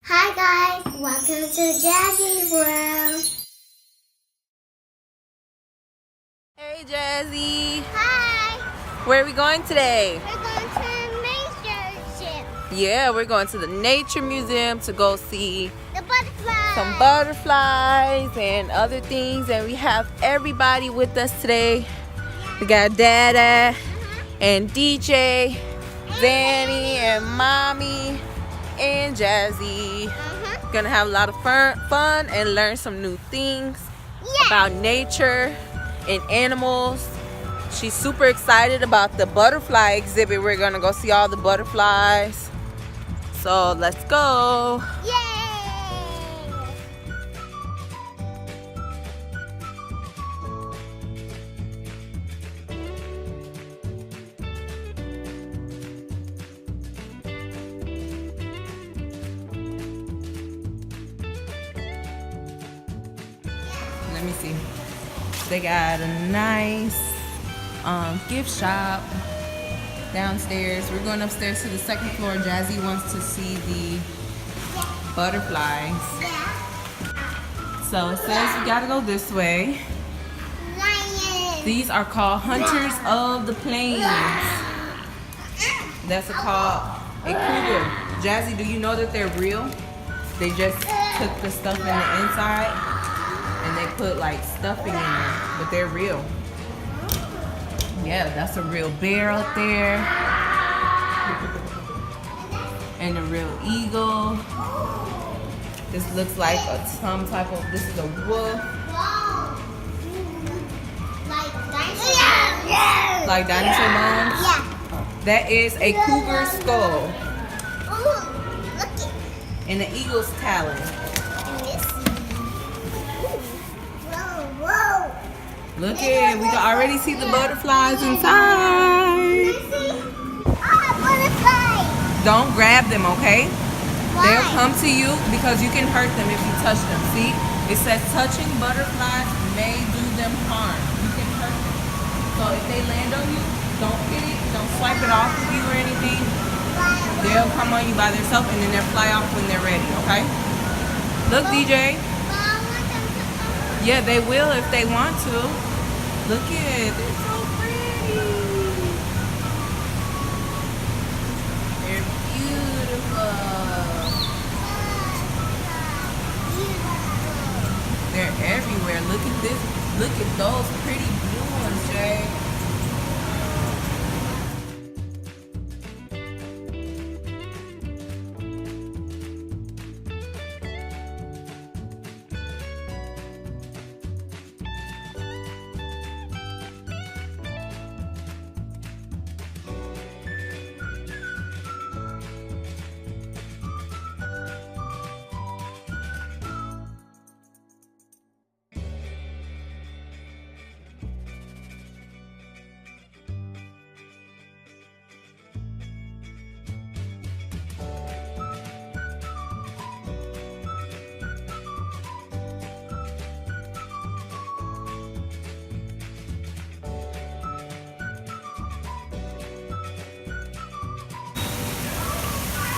Hi guys, welcome to Jazzy's World. Hey Jazzy, Hi, where are we going today? we're going to nature ship. Yeah, we're going to the Nature Museum to go see The butterfly. some butterflies and other things, and we have everybody with us today. We got Dada and DJ, Zanny and Mommy and Jazzy. Gonna have a lot of fun and learn some new things about nature and animals. She's super excited about the butterfly exhibit. We're gonna go see all the butterflies. So let's go. Yay! Let me see. They got a nice gift shop downstairs. We're going upstairs to the second floor. Jazzy wants to see the butterflies. So it says we gotta go this way. Lion. These are called hunters of the plains. That's called a cougar. Jazzy, do you know that they're real? They just took the stuff in the inside and they put like stuffing in there, but they're real. Yeah, that's a real bear out there. And a real eagle. This looks like some type of, this is a wolf. Wow. Like dinosaur. Yeah. Like dinosaur bones? Yeah. That is a cougar skull Ooh, look it. and an eagle's talon. And this. Whoa, whoa. Look at, we can already see the butterflies inside. Butterfly. Don't grab them, okay? Why? They'll come to you because you can hurt them if you touch them. See, it says touching butterflies may do them harm. You can hurt them. So if they land on you, don't hit it, don't swipe it off of you or anything. They'll come on you by themselves and then they'll fly off when they're ready, okay? Look, DJ. Yeah, they will if they want to. Look at it. They're so pretty. They're beautiful. They're everywhere. Look at this. Look at those pretty blue ones, Jay.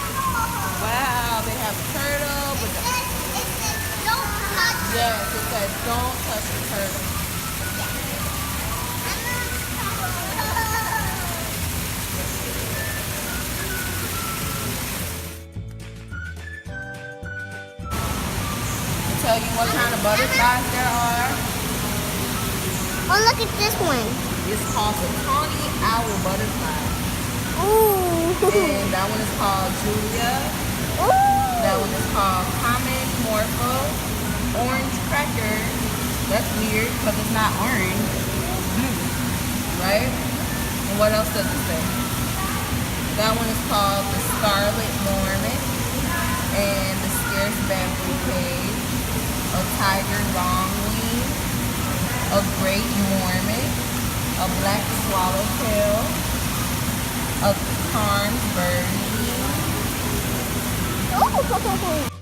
Wow, they have turtle, but yes, it says don't touch the turtle. Tell you what kind of butterflies there are. Oh, look at this one. It's called the tawny owl butterfly. Ooh. And that one is called Julia. Ooh. That one is called common morpho. Orange cracker. That's weird because it's not orange. Blue. Right? And what else does it say? That one is called the scarlet marmot. And the scarce bamboo cage. A tiger longwing, a great marmot, a black swallowtail, a cairn birdie. Ooh.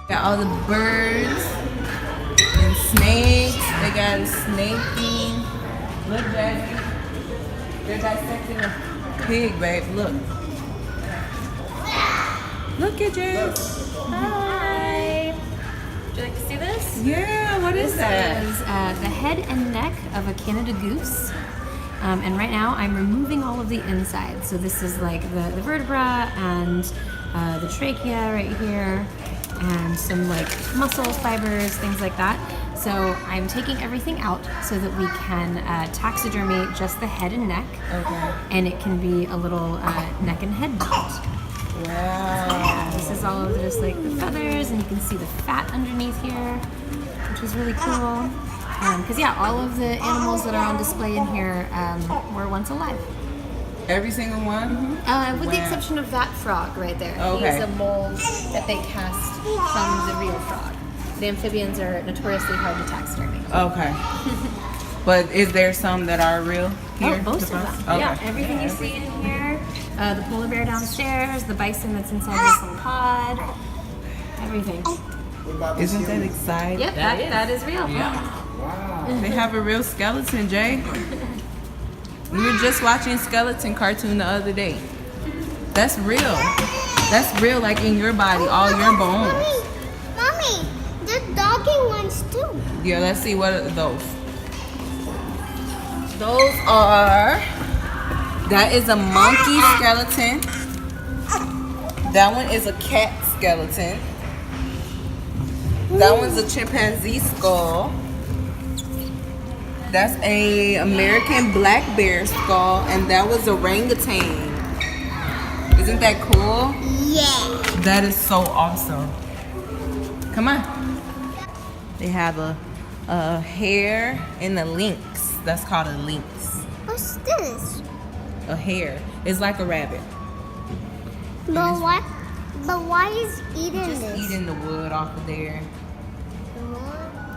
Got all the birds and snakes. They got a snake thing. Look, Jazzy. They're dissecting a pig, babe. Look. Look at Jazz. Hi. Would you like to see this? Yeah, what is that? This is the head and neck of a Canada goose. And right now I'm removing all of the inside. So this is like the vertebra and the trachea right here and some like muscles, fibers, things like that. So I'm taking everything out so that we can taxidermy just the head and neck. Okay. And it can be a little neck and head mount. Wow. This is all of just like the feathers, and you can see the fat underneath here, which is really cool. Because yeah, all of the animals that are on display in here were once alive. Every single one? With the exception of that frog right there. Okay. He's a mold that they cast from the real frog. The amphibians are notoriously hard to taxidermy. Okay. But is there some that are real here? Oh, most of them. Okay. Yeah, everything you see in here. The polar bear downstairs, the bison that's inside this little pod, everything. Isn't that exciting? Yep, that is real. They have a real skeleton, Jay. We were just watching skeleton cartoon the other day. That's real. That's real, like in your body, all your bones. Mommy, there's doggy ones too. Yeah, let's see, what are those? Those are, that is a monkey skeleton. That one is a cat skeleton. That one's a chimpanzee skull. That's a American black bear skull, and that was orangutan. Isn't that cool? Yeah. That is so awesome. Come on. They have a hare and a lynx. That's called a lynx. What's this? A hare. It's like a rabbit. But what? But why is eating Just this? eating the wood off of there.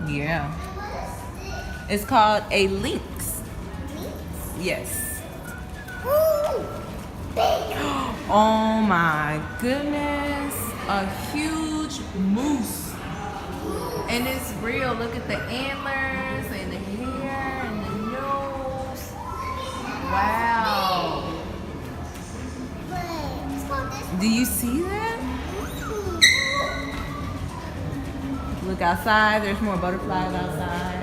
Yeah. It's called a lynx. Yes. Ooh, big. Oh my goodness. A huge moose. And it's real. Look at the antlers and the hair and the nose. Wow. Do you see that? Look outside. There's more butterflies outside.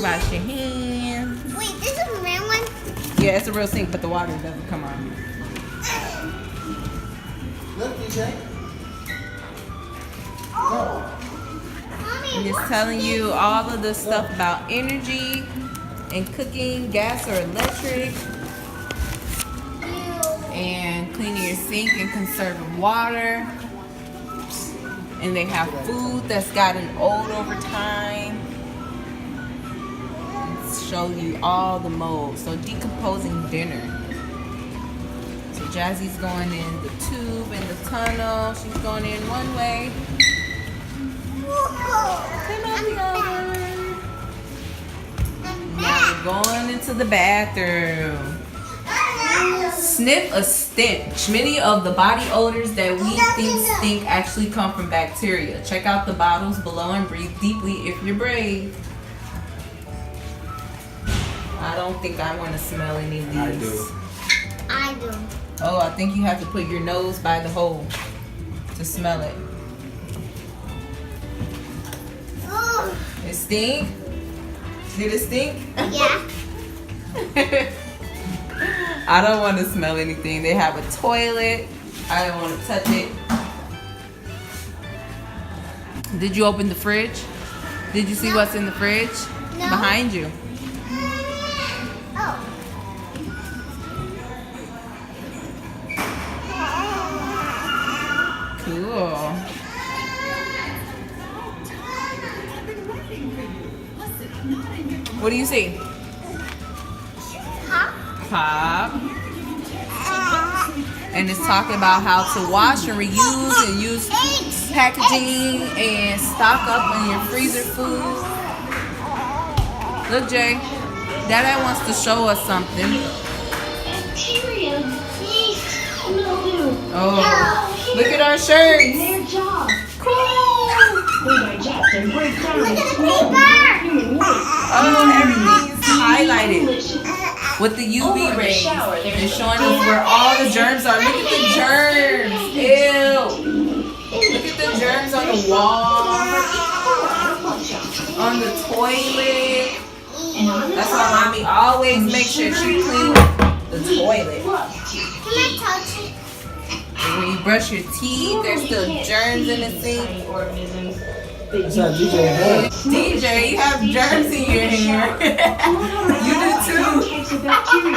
Wash your hands. Wait, this is a real one? Yeah, it's a real sink, but the water doesn't come on. Look, DJ. And it's telling you all of the stuff about energy and cooking, gas or electric, and cleaning your sink and conserving water. And they have food that's gotten old over time. Show you all the molds. So decomposing dinner. So Jazzy's going in the tube and the tunnel. She's going in one way. Come on, the other. Now we're going into the bathroom. Sniff a stench. Many of the body odors that we think stink actually come from bacteria. Check out the bottles below and breathe deeply if you're brave. I don't think I want to smell any of these. I do. I do. Oh, I think you have to put your nose by the hole to smell it. Oh. It stink? Did it stink? Yeah. I don't want to smell anything. They have a toilet. I don't want to touch it. Did you open the fridge? Did you see what's in the fridge? No. Behind you. Oh. Cool. What do you see? Pop. And it's talking about how to wash and reuse and use packaging and stock up on your freezer food. Look, Jay. Dada wants to show us something. Oh, look at our shirts. Cool. Look at the paper. Oh, everything's highlighted with the UV rays. They're showing us where all the germs are. Look at the germs. Ew. Look at the germs on the wall, on the toilet. That's why mommy always makes sure she cleans the toilet. Can I touch it? And when you brush your teeth, there's still germs in the sink. That's how DJ has. DJ, you have germs in your hair. You do too.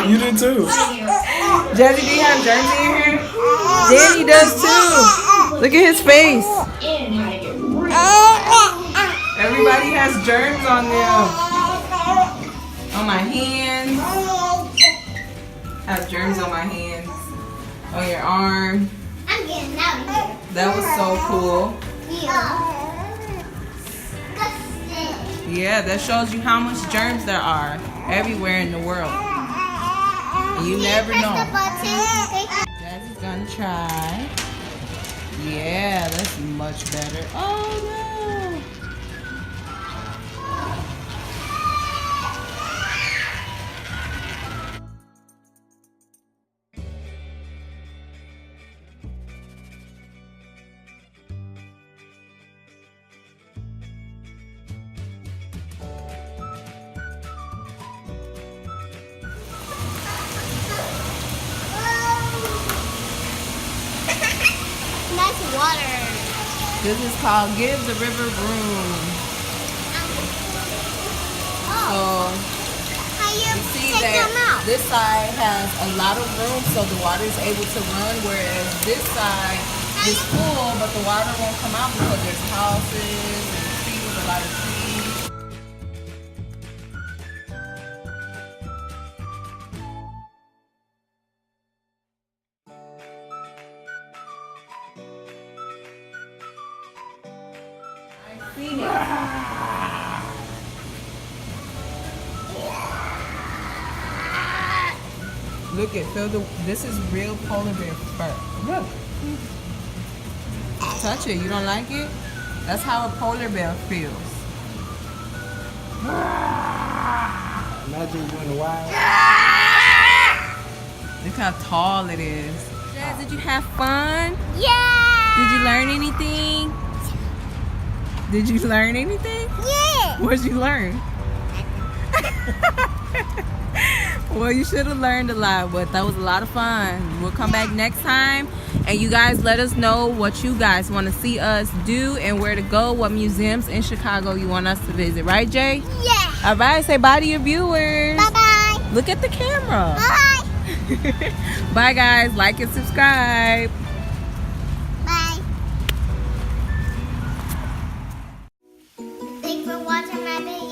You do too. Jazzy, do you have germs in your hair? Danny does too. Look at his face. Everybody has germs on them. On my hands. I have germs on my hands. On your arm. I'm getting out of here. That was so cool. Yeah. Yeah, that shows you how much germs there are everywhere in the world. And you never know. Jazzy's gonna try. Yeah, that's much better. Oh no! Nice water. This is called Give the River Room. So How you you see take them that out? this side has a lot of room, so the water is able to run, whereas this side is full, but the water won't come out because there's houses and trees, a lot of trees. Look at, feel the, this is real polar bear fur. Look. Touch it, you don't like it? That's how a polar bear feels. Imagine going to wild. Look how tall it is. Jazz, did you have fun? Yeah. Did you learn anything? Did you learn anything? Yeah. What did you learn? Well, you should have learned a lot, but that was a lot of fun. We'll come back next time, and you guys let us know what you guys want to see us do and where to go, what museums in Chicago you want us to visit. Right, Jay? Yeah. All right, say bye to your viewers. Bye-bye. Look at the camera. Bye. Bye, guys. Like and subscribe. Bye. Thanks for watching my video.